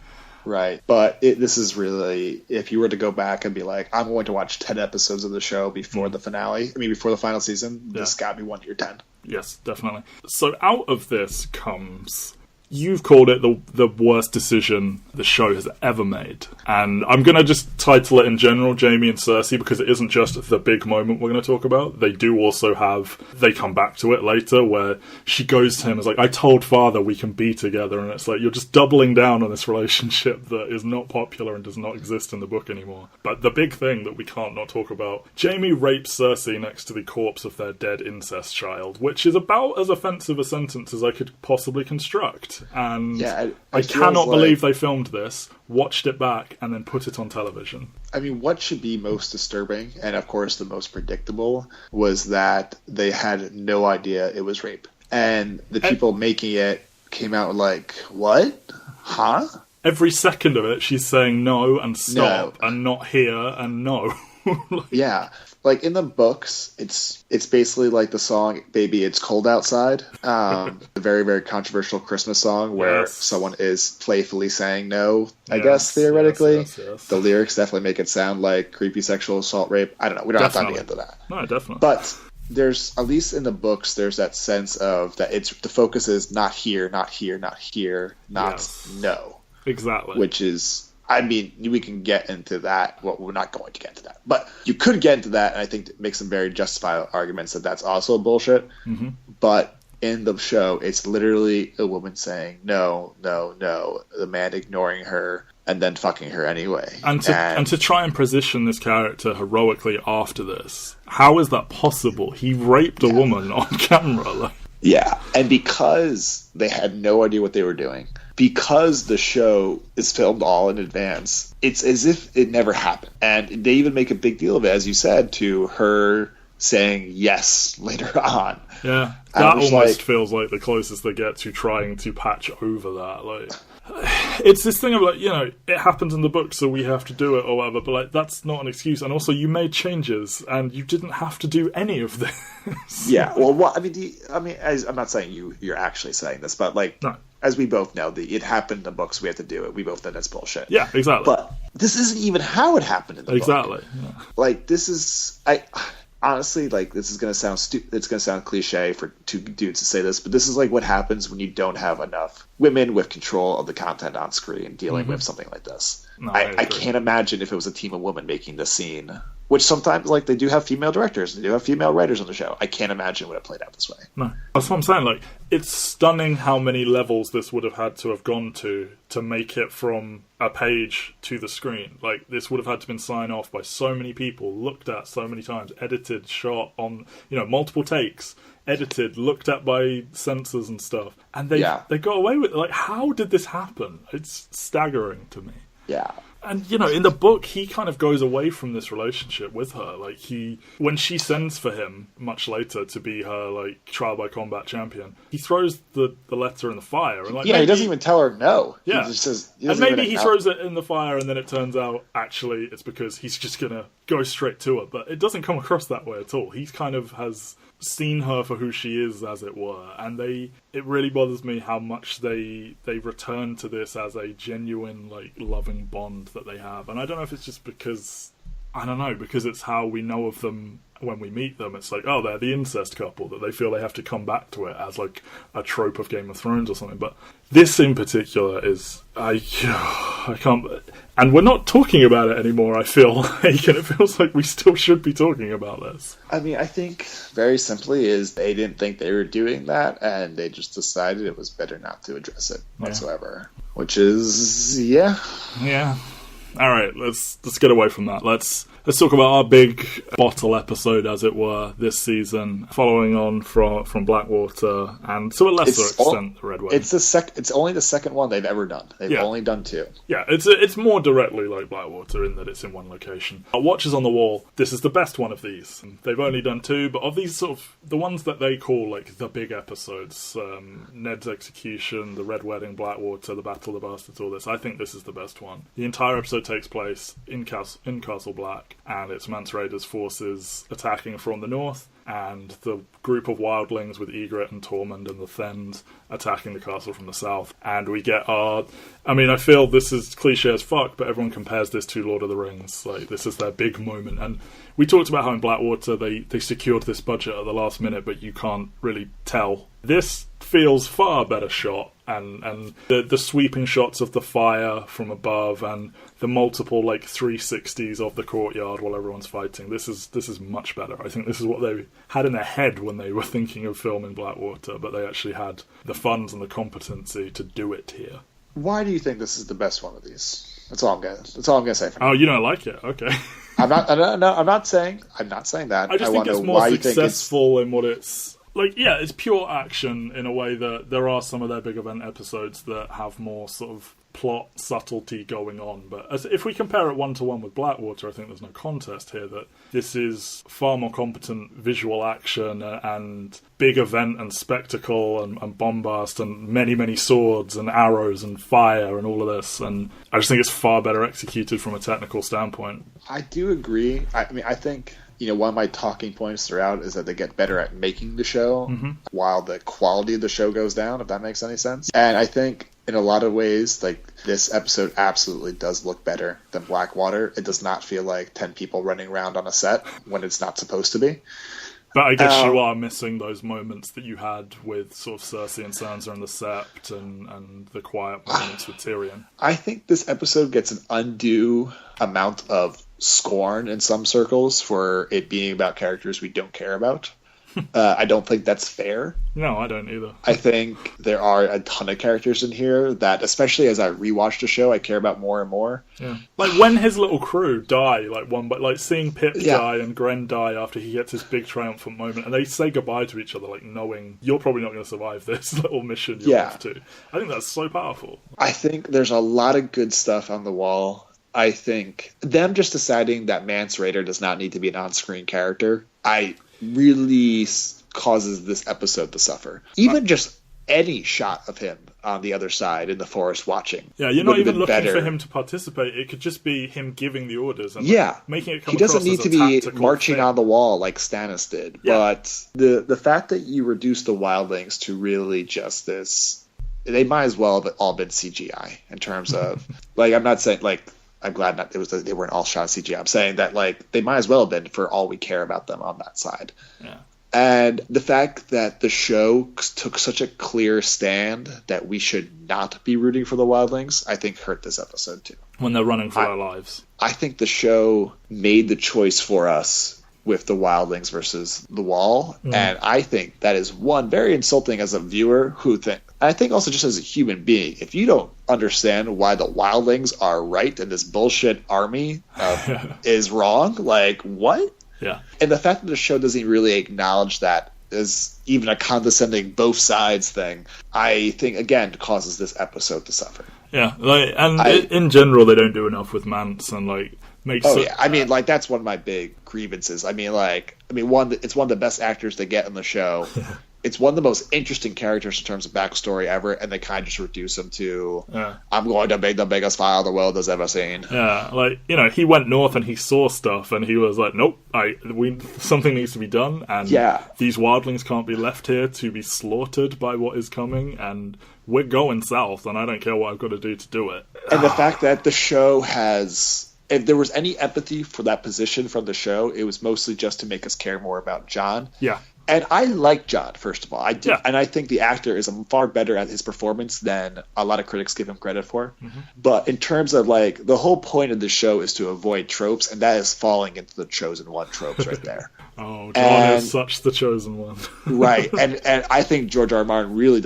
Right. But this is really, if you were to go back and be like, I'm going to watch 10 episodes of the show before the finale, before the final season, this got me 1 to your 10.
Yes, definitely. So out of this comes, you've called it the worst decision the show has ever made. And I'm going to just title it in general, Jaime and Cersei, because it isn't just the big moment we're going to talk about. They do also have, they come back to it later, where she goes to him and is like, I told father we can be together. And it's like, you're just doubling down on this relationship that is not popular and does not exist in the book anymore. But the big thing that we can't not talk about, Jaime rapes Cersei next to the corpse of their dead incest child, which is about as offensive a sentence as I could possibly construct. And I cannot believe they filmed this, watched it back, and then put it on television.
I mean, what should be most disturbing, and of course the most predictable, was that they had no idea it was rape. And the people making it came out like, what? Huh?
Every second of it, she's saying no, and stop, and not here, and no.
Yeah. Like, in the books, it's basically like the song Baby It's Cold Outside, a very, very controversial Christmas song where someone is playfully saying no, I guess, theoretically. Yes. The lyrics definitely make it sound like creepy sexual assault rape. I don't know. We don't have time to get into that.
No, definitely.
But there's, at least in the books, there's that sense of that the focus is not here, not here, not here, not no.
Exactly.
Which is... I mean, we can get into that. Well, we're not going to get into that. But you could get into that, and I think make some very justifiable arguments that that's also bullshit. Mm-hmm. But in the show, it's literally a woman saying, no, no, no. The man ignoring her and then fucking her anyway.
And to try and position this character heroically after this, how is that possible? He raped a woman on camera.
Yeah, and because they had no idea what they were doing, because the show is filmed all in advance, it's as if it never happened. And they even make a big deal of it, as you said, to her saying yes later on.
Yeah, that almost feels like the closest they get to trying to patch over that. Like, it's this thing of like, you know, it happens in the book, so we have to do it or whatever, but like, that's not an excuse. And also, you made changes, and you didn't have to do any of this.
Yeah, well, I'm not saying you're actually saying this, but like, no. As we both know, it happened in the books, we have to do it. We both know that's bullshit.
Yeah, exactly.
But this isn't even how it happened in the book.
Exactly. Yeah.
Like, this is... Honestly, like, this is going to sound it's going to sound cliche for two dudes to say this, but this is like what happens when you don't have enough women with control of the content on screen dealing with something like this. No, I can't imagine if it was a team of women making the scene, which sometimes, like, they do have female directors, they do have female writers on the show. I can't imagine would have played out this way.
No. That's what I'm saying. Like, it's stunning how many levels this would have had to have gone to make it from a page to the screen. Like, this would have had to been signed off by so many people, looked at so many times, edited, shot on, you know, multiple takes, edited, looked at by censors and stuff. And they got away with it. Like, how did this happen? It's staggering to me.
Yeah.
And, you know, in the book, he kind of goes away from this relationship with her. Like, when she sends for him much later to be her, like, trial by combat champion, he throws the letter in the fire. And, like,
he doesn't even tell her no.
Yeah.
He just says,
and maybe he throws it in the fire, and then it turns out, actually, it's because he's just going to go straight to her. But it doesn't come across that way at all. He kind of has seen her for who she is, as it were, and it really bothers me how much they return to this as a genuine, like, loving bond that they have. And I don't know if it's just because it's how we know of them when we meet them. It's like, oh, they're the incest couple, that they feel they have to come back to it as like a trope of Game of Thrones or something. But this in particular is, I can't, and we're not talking about it anymore, I feel like, and it feels like we still should be talking about this.
I mean, I think very simply is they didn't think they were doing that, and they just decided it was better not to address it whatsoever. Which is,
Yeah. All right, let's get away from that. Let's let's talk about our big bottle episode, as it were, this season, following on from Blackwater, and to a lesser extent, the Red Wedding.
It's only the second one they've ever done. They've only done 2.
Yeah, it's more directly like Blackwater in that it's in one location. Watchers on the Wall, this is the best one of these. They've only done 2, but of these sort of, the ones that they call like the big episodes, Ned's execution, the Red Wedding, Blackwater, the Battle of the Bastards, all this, I think this is the best one. The entire episode takes place in Castle Black, and it's Mance Rayder's forces attacking from the north, and the group of wildlings with Ygritte and Tormund and the Thenns attacking the castle from the south. And we get I feel this is cliche as fuck, but everyone compares this to Lord of the Rings. Like, this is their big moment. And we talked about how in Blackwater they secured this budget at the last minute, but you can't really tell. This feels far better shot, and the sweeping shots of the fire from above and the multiple 360s of the courtyard while everyone's fighting. This is much better. I think this is what they had in their head when they were thinking of filming Blackwater, but they actually had the funds and the competency to do it here.
Why do you think this is the best one of these? That's all I'm gonna say.
Oh, you don't like it? Okay.
I'm not saying that.
I just think it's more successful in what it's. It's pure action in a way that there are some of their big event episodes that have more sort of plot subtlety going on. But if we compare it one-to-one with Blackwater, I think there's no contest here that this is far more competent visual action and big event and spectacle and bombast and many, many swords and arrows and fire and all of this. And I just think it's far better executed from a technical standpoint.
I do agree. I think... one of my talking points throughout is that they get better at making the show while the quality of the show goes down, if that makes any sense. And I think in a lot of ways, this episode absolutely does look better than Blackwater. It does not feel like 10 people running around on a set when it's not supposed to be.
But I guess you are missing those moments that you had with sort of Cersei and Sansa and the Sept and the quiet moments with Tyrion. I
think this episode gets an undue amount of scorn in some circles for it being about characters we don't care about. I don't think that's fair.
No, I don't either.
I think there are a ton of characters in here that, especially as I rewatch the show, I care about more and more.
Yeah. When his little crew die, seeing Pip die and Gren die after he gets his big triumphant moment, and they say goodbye to each other, knowing you're probably not going to survive this little mission you're off to. I think that's so powerful.
I think there's a lot of good stuff on the wall. I think them just deciding that Mance Rayder does not need to be an on-screen character, really causes this episode to suffer. Even just any shot of him on the other side in the forest watching.
Yeah, you're not even looking for him to participate. It could just be him giving the orders and making it come across as a tactical thing. He doesn't need to be
marching on the wall like Stannis did. Yeah. But the fact that you reduce the wildlings to really just this... They might as well have all been CGI in terms of... I'm not saying... I'm glad they weren't all shot CGI. I'm saying that they might as well have been for all we care about them on that side.
Yeah.
And the fact that the show took such a clear stand that we should not be rooting for the wildlings, I think hurt this episode too.
When they're running for their lives.
I think the show made the choice for us with the wildlings versus the wall. And I think that is very insulting as a viewer I think also just as a human being, if you don't understand why the wildlings are right and this bullshit army is wrong, what?
Yeah.
And the fact that the show doesn't really acknowledge that as even a condescending both sides thing, I think, again, causes this episode to suffer.
Yeah, in general, they don't do enough with Mance and,
that's one of my big grievances. It's one of the best actors they get in the show. It's one of the most interesting characters in terms of backstory ever, and they kind of just reduce him to, I'm going to make the biggest file the world has ever seen.
Yeah, he went north and he saw stuff, and he was like, nope, something needs to be done, and these wildlings can't be left here to be slaughtered by what is coming, and we're going south, and I don't care what I've got to do to do it.
And the fact that the show has... If there was any empathy for that position from the show, it was mostly just to make us care more about Jon.
Yeah.
And I like Jon, first of all. I do, and I think the actor is far better at his performance than a lot of critics give him credit for. Mm-hmm. But in terms of the whole point of the show is to avoid tropes, and that is falling into the chosen one tropes right there.
Oh, Jon is such the chosen one.
Right, and I think George R. R. Martin really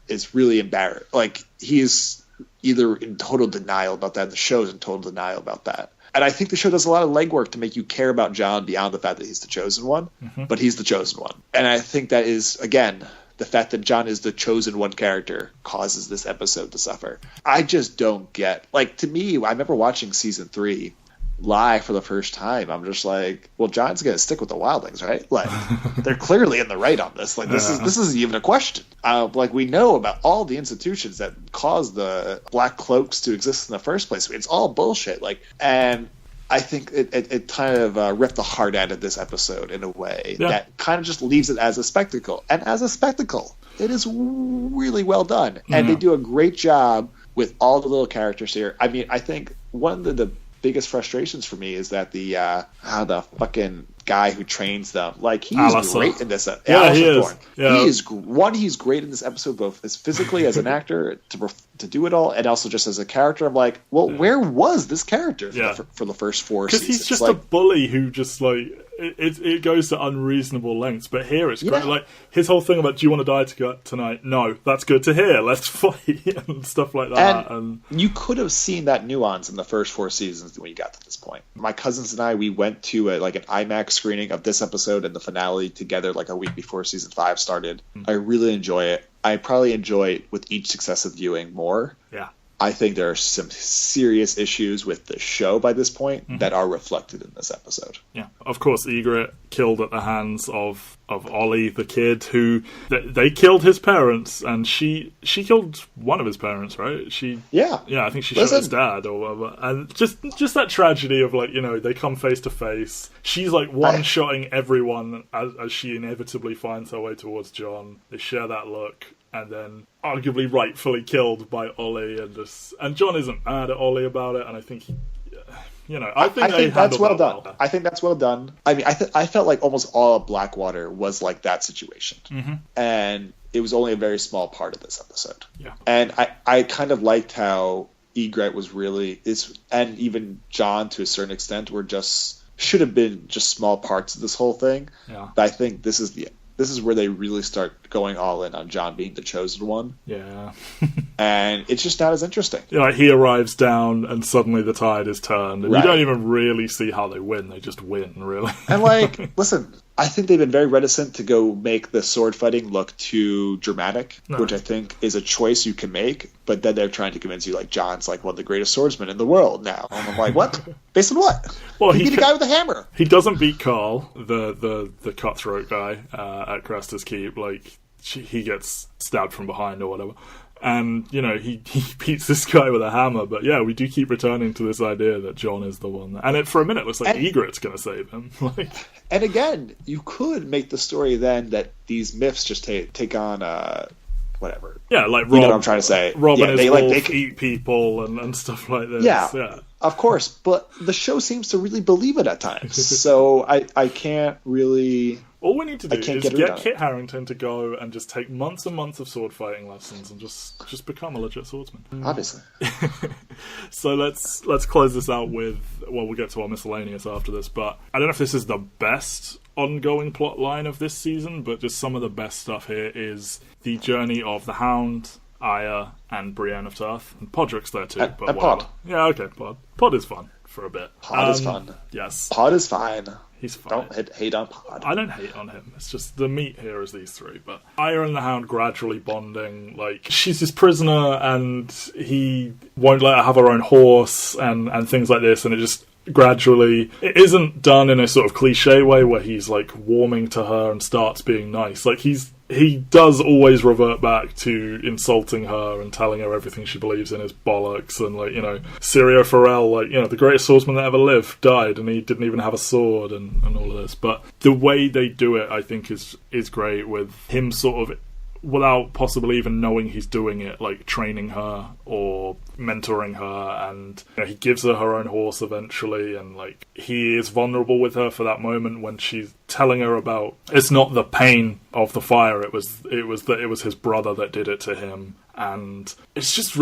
is really embarrassed. He's either in total denial about that, the show's in total denial about that. And I think the show does a lot of legwork to make you care about Jon beyond the fact that he's the chosen one, but he's the chosen one. And I think that is, again, the fact that Jon is the chosen one character causes this episode to suffer. I just don't get, like, to me, I remember watching season 3 live for the first time. I'm just like, well, Jon's gonna stick with the wildlings, right? Like, they're clearly in the right on this. Like, this isn't even a question. Like, we know about all the institutions that caused the Black Cloaks to exist in the first place. It's all bullshit. Like, and I think it kind of ripped the heart out of this episode in a way that kind of just leaves it as a spectacle. And as a spectacle, it is really well done. And they do a great job with all the little characters here. I mean, I think one of the biggest frustrations for me is that the fucking guy who trains them, like, he's
Alistair.
great in this.
Yeah, he is. Yeah.
He's great in this episode, both as physically as an actor to do it all, and also just as a character. I'm like, well, where was this character for the first 4 seasons?
Because he's just a bully who just, like, it goes to unreasonable lengths. But here it's great. Like, his whole thing about, do you want to die tonight? No, that's good to hear. Let's fight and stuff like that.
And you could have seen that nuance in the first 4 seasons when you got to this point. My cousins and I, we went to an IMAX screening of this episode and the finale together, like a week before season 5 started. I really enjoy it. I probably enjoy it with each successive viewing more.
Yeah.
I think there are some serious issues with the show by this point that are reflected in this episode.
Yeah, of course, Ygritte killed at the hands of Ollie, the kid, who they killed his parents, and she killed one of his parents, right? Yeah, I think she shot his dad or whatever. And just that tragedy of, like, you know, they come face to face. She's like one-shotting everyone as she inevitably finds her way towards Jon. They share that look. And then arguably rightfully killed by Ollie, and Jon isn't mad at Ollie about it, and I think I think
that's well done. I think that's well done. I mean, I felt like almost all of Blackwater was like that situation, and it was only a very small part of this episode.
Yeah,
and I kind of liked how Ygritte was and even Jon to a certain extent should have been just small parts of this whole thing.
Yeah,
but I think this is where they really start going all in on Jon being the chosen one.
Yeah.
And it's just not as interesting.
Yeah, like, he arrives down and suddenly the tide is turned. And you don't even really see how they win. They just win, really.
And, like, listen, I think they've been very reticent to go make the sword fighting look too dramatic, which I think is a choice you can make. But then they're trying to convince you, like, Jon's, like, one of the greatest swordsmen in the world now. And I'm like, what? Based on what? Well, he beat a guy with a hammer.
He doesn't beat Carl, the cutthroat guy at Crestus Keep. Like, he gets stabbed from behind or whatever. And, you know, he beats this guy with a hammer. But, yeah, we do keep returning to this idea that Jon is the one. And for a minute, it looks like Ygritte's going to save him.
And again, you could make the story then that these myths just take on... whatever.
Yeah, like
Rob, you know what I'm trying to say.
Rob and his wolf eat people and stuff like this.
Yeah, of course. But the show seems to really believe it at times. So I can't really...
All we need to do is get Kit Harington to go and just take months and months of sword fighting lessons and just become a legit swordsman.
Obviously.
So let's close this out with... Well, we'll get to our miscellaneous after this, but I don't know if this is the best ongoing plot line of this season, but just some of the best stuff here is the journey of the Hound, Arya, and Brienne of Tarth. And Podrick's there too.
And Pod.
Yeah, okay, Pod. Pod is fun for a bit.
Pod is fun.
Yes.
Pod is fine.
He's fine.
Don't hate on Pod.
I don't hate on him. It's just the meat here is these three. But Arya and the Hound gradually bonding. Like, she's his prisoner and he won't let her have her own horse and things like this. And it just gradually... It isn't done in a sort of cliche way where he's, like, warming to her and starts being nice. Like, he does always revert back to insulting her and telling her everything she believes in is bollocks. And, like, you know, Syrio Forel, like, you know, the greatest swordsman that ever lived, died and he didn't even have a sword and all of this. But the way they do it, I think, is great, with him sort of, without possibly even knowing he's doing it, like, training her or mentoring her, and, you know, he gives her her own horse eventually, and, like, he is vulnerable with her for that moment when she's telling her about, it's not the pain of the fire, it was his brother that did it to him. And it's just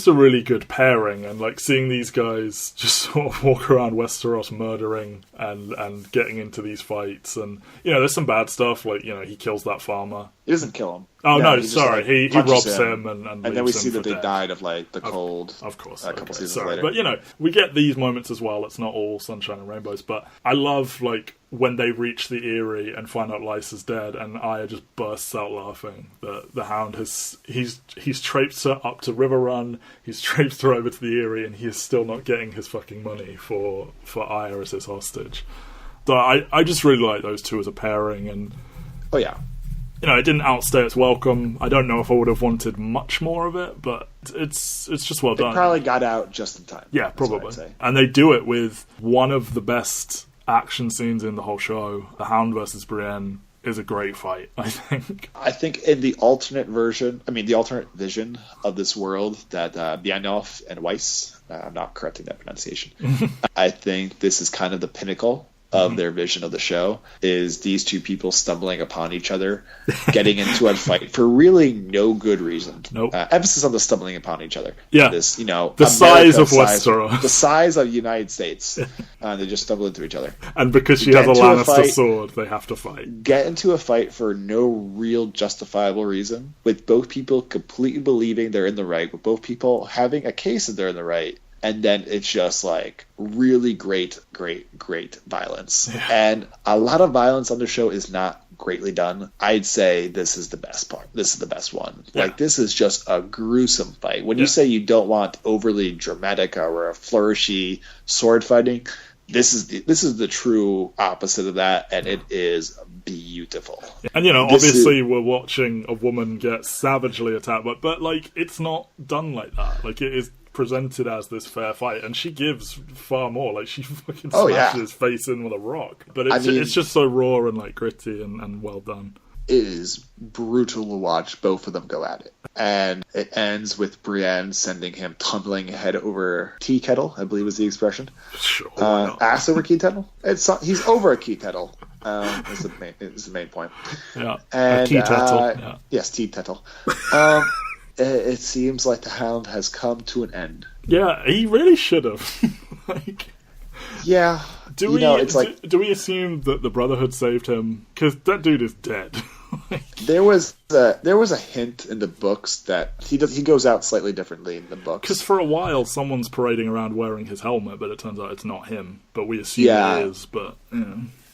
a really good pairing, and, like, seeing these guys just sort of walk around Westeros murdering and getting into these fights. And, you know, there's some bad stuff, like, you know, he kills that farmer
He doesn't kill him.
Oh no,
he
sorry.
Just, like,
he robs him and
then we
leaves
see
him
that
for
they
dead.
died of like the cold.
Of course,
a couple seasons
sorry.
later.
But you know, we get these moments as well. It's not all sunshine and rainbows. But I love like when they reach the Eyrie and find out Lysa's dead, and Arya just bursts out laughing. The Hound he's traipsed her up to River Run. He's traipsed her over to the Eyrie, and he is still not getting his fucking money for Arya as his hostage. So I just really like those two as a pairing, and
oh yeah.
You know, it didn't outstay its welcome. I don't know if I would have wanted much more of it, but it's just well done.
It probably got out just in time.
Yeah, probably. And they do it with one of the best action scenes in the whole show. The Hound versus Brienne is a great fight, I think.
I think in the alternate vision of this world that Bianoff and Weiss, I'm not correcting that pronunciation, I think this is kind of the pinnacle of their vision of the show, is these two people stumbling upon each other, getting into a fight for really no good reason.
Nope.
Emphasis on the stumbling upon each other.
Yeah.
This,
the size of Westeros.
The size of the United States. They just stumble into each other.
And because she has a Lannister sword, they have to fight.
Get into a fight for no real justifiable reason, with both people completely believing they're in the right, with both people having a case that they're in the right. And then it's just like really great violence. Yeah. And a lot of violence on the show is not greatly done. I'd say this is the best part. This is the best one. Yeah. Like, this is just a gruesome fight. When you say you don't want overly dramatic or a flourishy sword fighting, this is the true opposite of that, and it is beautiful.
And you know, obviously we're watching a woman get savagely attacked, but like, it's not done like that. Like, it is presented as this fair fight, and she gives far more. Like, she fucking smashes his face in with a rock. But it's just so raw and like gritty and well done.
It is brutal to watch both of them go at it. And it ends with Brienne sending him tumbling head over tea kettle, I believe was the expression.
Sure.
Ass over key kettle? He's over a key kettle. Is the main point.
Yeah.
And,
tea kettle.
Yes, tea kettle. It seems like the Hound has come to an end.
Yeah, he really should have.
Yeah.
Do we assume that the Brotherhood saved him? Because that dude is dead.
There was a hint in the books that he goes out slightly differently in the books.
Because for a while, someone's parading around wearing his helmet, but it turns out it's not him. But we assume it is. But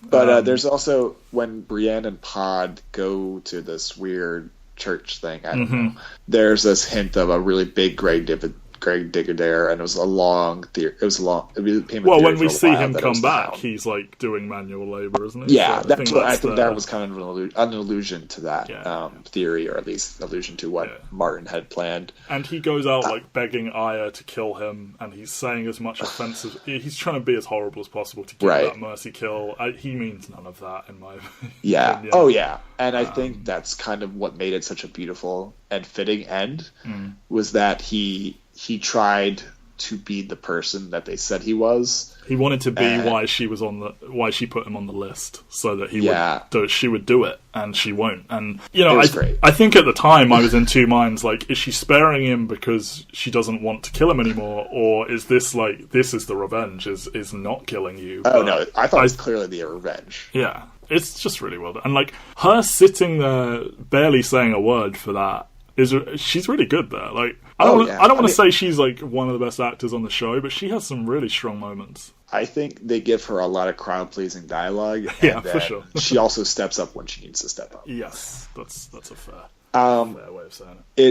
But there's also when Brienne and Pod go to this weird church thing. I don't know. There's this hint of a really big grave digger there, and it was a long theory. When
we see him come back, he's like doing manual labor, isn't he?
Yeah, so I think that was kind of an allusion to that theory, or at least allusion to what Martin had planned.
And he goes out like begging Arya to kill him, and he's saying as much offensive. He's trying to be as horrible as possible to get that mercy kill. He means none of that, in my opinion.
Yeah. Oh yeah. And I think that's kind of what made it such a beautiful and fitting end, was that he tried to be the person that they said he was.
He wanted to be why she put him on the list, so that she would do it, and she won't. And you know, I think at the time I was in two minds. Like, is she sparing him because she doesn't want to kill him anymore, or is this like this is the revenge? Is not killing you?
Oh no, I thought it was clearly the revenge.
Yeah, it's just really well done. And like her sitting there, barely saying a word for that. She's really good there. Like, I don't want to say she's like one of the best actors on the show, but she has some really strong moments.
I think they give her a lot of crowd-pleasing dialogue.
Yeah, for sure.
She also steps up when she needs to step up.
Yes, that's a fair way of saying
it.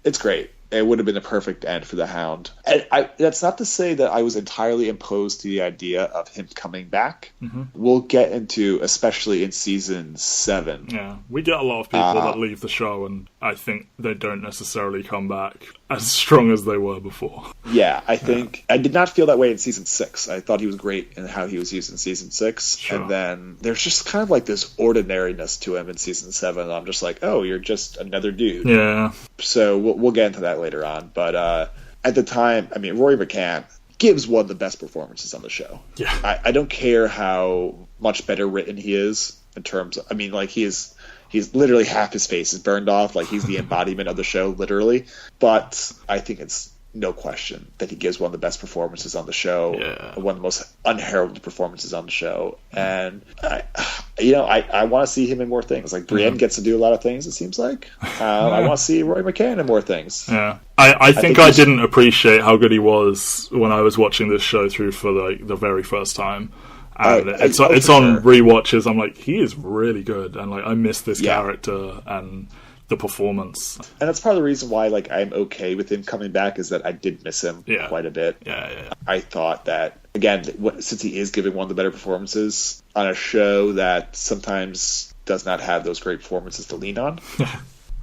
It's great. It would have been a perfect end for the Hound. And that's not to say that I was entirely opposed to the idea of him coming back. We'll get into, especially in season 7.
Yeah, we get a lot of people that leave the show, and I think they don't necessarily come back as strong as they were before.
Yeah, I think I did not feel that way in season 6. I thought he was great in how he was used in season 6. Sure. And then there's just kind of like this ordinariness to him in season 7. And I'm just like, oh, you're just another dude.
Yeah.
So we'll get into that later on. But at the time, I mean, Rory McCann gives one of the best performances on the show.
Yeah.
I don't care how much better written he is in terms of, I mean, like, he's literally half his face is burned off. Like, he's the embodiment of the show, literally. But I think it's no question that he gives one of the best performances on the show.
Yeah.
One of the most unheralded performances on the show. And I want to see him in more things. Like, Brienne gets to do a lot of things, it seems like. I want to see Roy McCann in more things.
Yeah. I think I didn't appreciate how good he was when I was watching this show through for like the very first time. And it's on rewatches. I'm like, he is really good, and like I miss this character and the performance.
And that's part of the reason why like I'm okay with him coming back, is that I did miss him quite a bit.
Yeah.
I thought that, again, since he is giving one of the better performances on a show that sometimes does not have those great performances to lean on,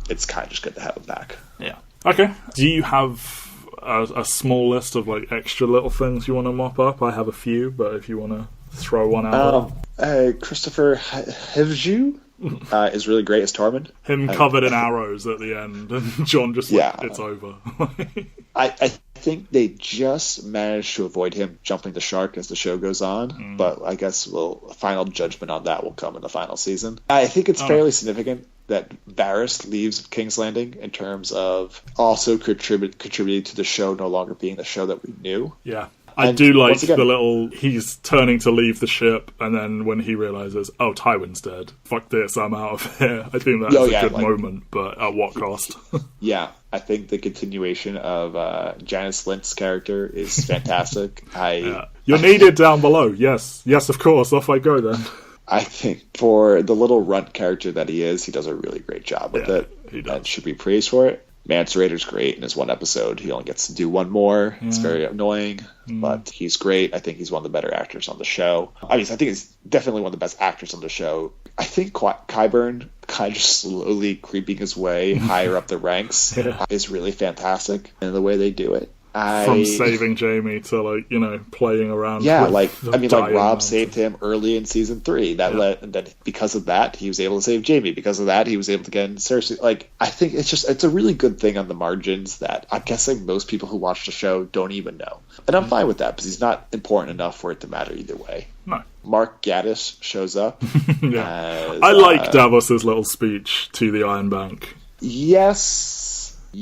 it's kind of just good to have him back.
Yeah. Okay. Do you have a small list of like extra little things you want to mop up? I have a few, but if you want to throw one out.
Christopher Hivju is really great as Tormund.
Him covered in arrows at the end, and John just it's over.
I think they just managed to avoid him jumping the shark as the show goes on, but I guess final judgment on that will come in the final season. I think it's fairly significant that Varys leaves King's Landing in terms of also contributing to the show no longer being the show that we knew.
Yeah. I do like the little, he's turning to leave the ship, and then when he realises, oh, Tywin's dead, fuck this, I'm out of here. I think that's a good moment, but at what cost?
Yeah, I think the continuation of Janice Lynch's character is fantastic.
You're needed down below, yes, of course, off I go then.
I think for the little runt character that he is, he does a really great job with it.
He does.
And should be praised for it. Mance Rayder's great in his one episode. He only gets to do one more. It's very annoying, but he's great. I think he's one of the better actors on the show. I think he's definitely one of the best actors on the show. I think Qyburn kind of slowly creeping his way higher up the ranks is really fantastic in the way they do it.
From saving Jaime to playing around.
Yeah, Rob saved him early in season 3. And then because of that, he was able to save Jaime. Because of that, he was able to get in Cersei. I think it's a really good thing on the margins that I'm guessing most people who watch the show don't even know. And I'm fine with that because he's not important enough for it to matter either way.
No.
Mark Gatiss shows up.
I like Davos's little speech to the Iron Bank.
Yes.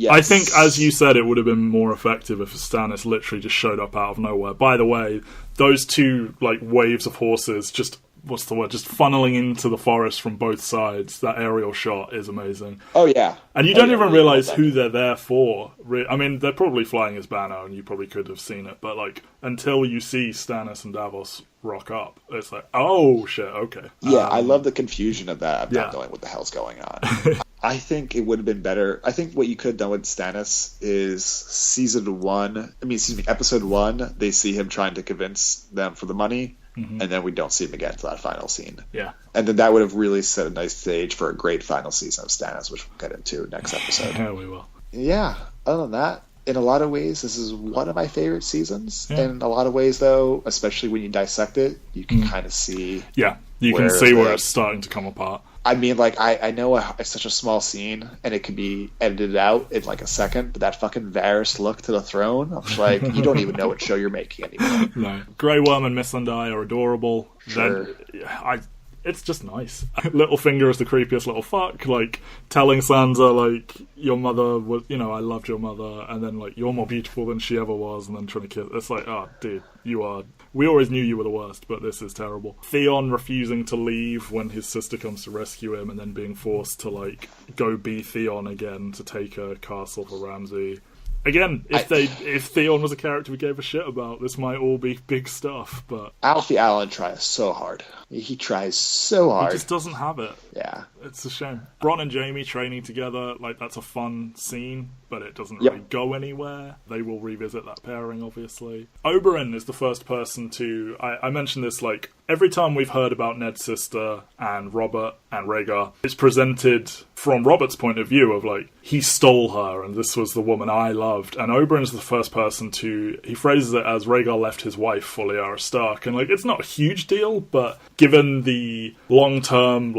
I think, as you said, it would have been more effective if Stannis literally just showed up out of nowhere. By the way, those two waves of horses just funneling into the forest from both sides. That aerial shot is amazing.
Oh yeah,
and you don't even realize who they're there for. I mean, they're probably flying his banner, and you probably could have seen it. But until you see Stannis and Davos rock up, it's like, oh shit, okay.
Yeah, I love the confusion of that. I'm not knowing what the hell's going on. I think it would have been better. I think what you could have done with Stannis is episode 1, they see him trying to convince them for the money, and then we don't see him again until that final scene.
Yeah.
And then that would have really set a nice stage for a great final season of Stannis, which we'll get into next episode.
Yeah, we will.
Yeah, other than that, in a lot of ways, this is one of my favorite seasons. Yeah. In a lot of ways, though, especially when you dissect it, you can kind of see...
Yeah, you can see where it's starting to come apart.
I mean, I know it's such a small scene, and it can be edited out in a second, but that fucking Varys look to the throne, I'm just like, you don't even know what show you're making anymore.
No. Grey Worm and Missandei are adorable.
Sure.
It's just nice. Littlefinger is the creepiest little fuck, telling Sansa, your mother was, I loved your mother, and then, you're more beautiful than she ever was, and then trying to kill... It's oh, dude, you are... We always knew you were the worst, but this is terrible. Theon refusing to leave when his sister comes to rescue him, and then being forced to, go be Theon again to take a castle for Ramsay. Again, if Theon was a character we gave a shit about, this might all be big stuff, but...
Alfie Allen tries so hard. He tries so hard.
He just doesn't have it.
Yeah.
It's a shame. Bronn and Jaime training together, that's a fun scene, but it doesn't really go anywhere. They will revisit that pairing, obviously. Oberyn is the first person to... I mentioned this, every time we've heard about Ned's sister and Robert and Rhaegar, it's presented from Robert's point of view of, he stole her, and this was the woman I loved. And Oberyn's the first person to... He phrases it as Rhaegar left his wife for Lyanna Stark. And, it's not a huge deal, but given the long-term,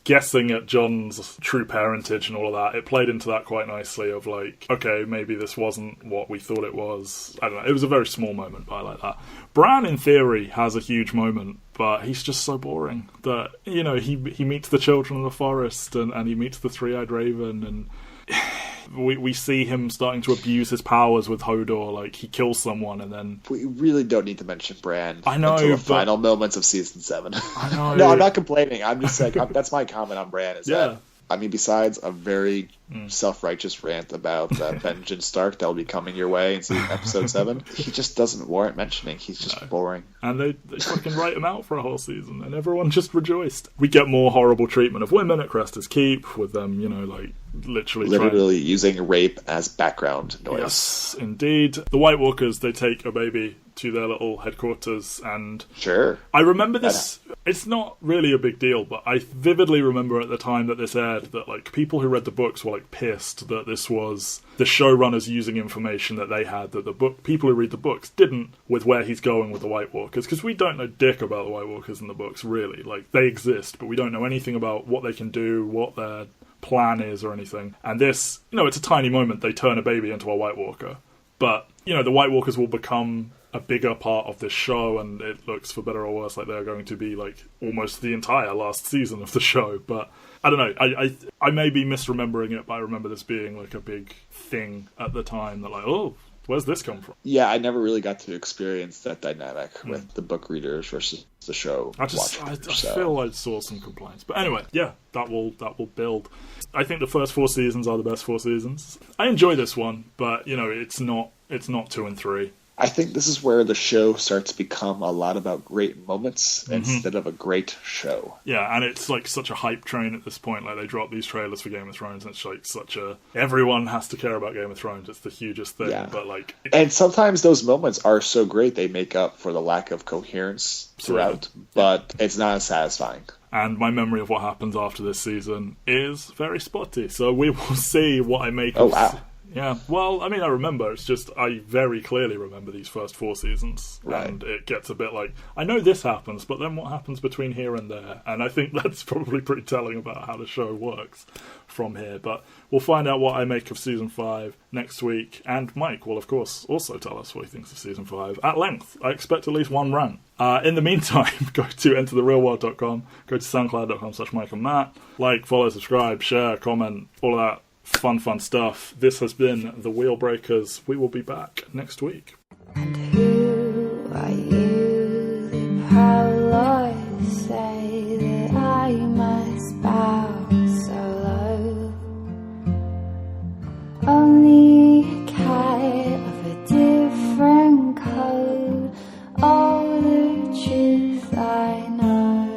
guessing at Jon's true parentage and all of that, it played into that quite nicely of okay, maybe this wasn't what we thought it was. I don't know. It was a very small moment, but I like that. Bran, in theory, has a huge moment, but he's just so boring that, he meets the children of the forest and he meets the three-eyed raven and... We see him starting to abuse his powers with Hodor, like he kills someone and then...
We really don't need to mention Brienne
I know,
until the final moments of season 7.
I know.
No, I'm not complaining. I'm just saying, that's my comment on Brienne, is
Yeah.
that, I mean, besides a very self-righteous rant about Benjen Stark that will be coming your way in episode 7, he just doesn't warrant mentioning. He's just boring.
And they fucking write him out for a whole season, and everyone just rejoiced. We get more horrible treatment of women at Crestus Keep, with them, you know, like, literally
using rape as background noise.
Yes, indeed. The White Walkers, they take a baby to their little headquarters, and
sure,
I remember this. It's not really a big deal, but I vividly remember at the time that this aired that like people who read the books were like pissed that this was the showrunners using information that they had that the people who read the books didn't, with where he's going with the White Walkers, because we don't know dick about the White Walkers in the books, really. Like, they exist, but we don't know anything about what they can do, what their plan is or anything. And this, you know, it's a tiny moment. They turn a baby into a White Walker, but you know, the White Walkers will become a bigger part of this show, and it looks, for better or worse, like they're going to be like almost the entire last season of the show. But I don't know, I may be misremembering it, but I remember this being like a big thing at the time, that like, oh, where's this come from?
Yeah, I never really got to experience that dynamic with the book readers versus the show.
I feel I saw some complaints, but anyway, yeah, that will build. I think the first 4 seasons are the best 4 seasons. I enjoy this one, but you know, it's not 2 and 3.
I think this is where the show starts to become a lot about great moments instead of a great show.
Yeah, and it's like such a hype train at this point. Like, they drop these trailers for Game of Thrones, and it's like such a... Everyone has to care about Game of Thrones. It's the hugest thing,
yeah.
But like...
And sometimes those moments are so great they make up for the lack of coherence throughout, but it's not as satisfying.
And my memory of what happens after this season is very spotty, so we will see what I make of...
wow.
Yeah, well, I mean, I remember. It's just, I very clearly remember these first 4 seasons.
Right.
And it gets a bit like, I know this happens, but then what happens between here and there? And I think that's probably pretty telling about how the show works from here. But we'll find out what I make of Season 5 next week. And Mike will, of course, also tell us what he thinks of Season 5 at length. I expect at least one rant. In the meantime, go to entertherealworld.com, go to soundcloud.com/Mike and Matt. Like, follow, subscribe, share, comment, all of that. Fun stuff. This has been The Wheel Breakers. We will be back next week.
And who are you, the proud say that I must bow so low? Only a cat of a different code, all the truth I know.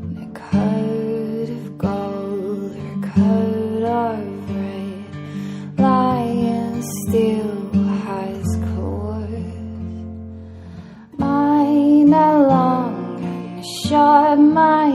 In a code of gold or code of red, lion still has claws. Mine are long and short, my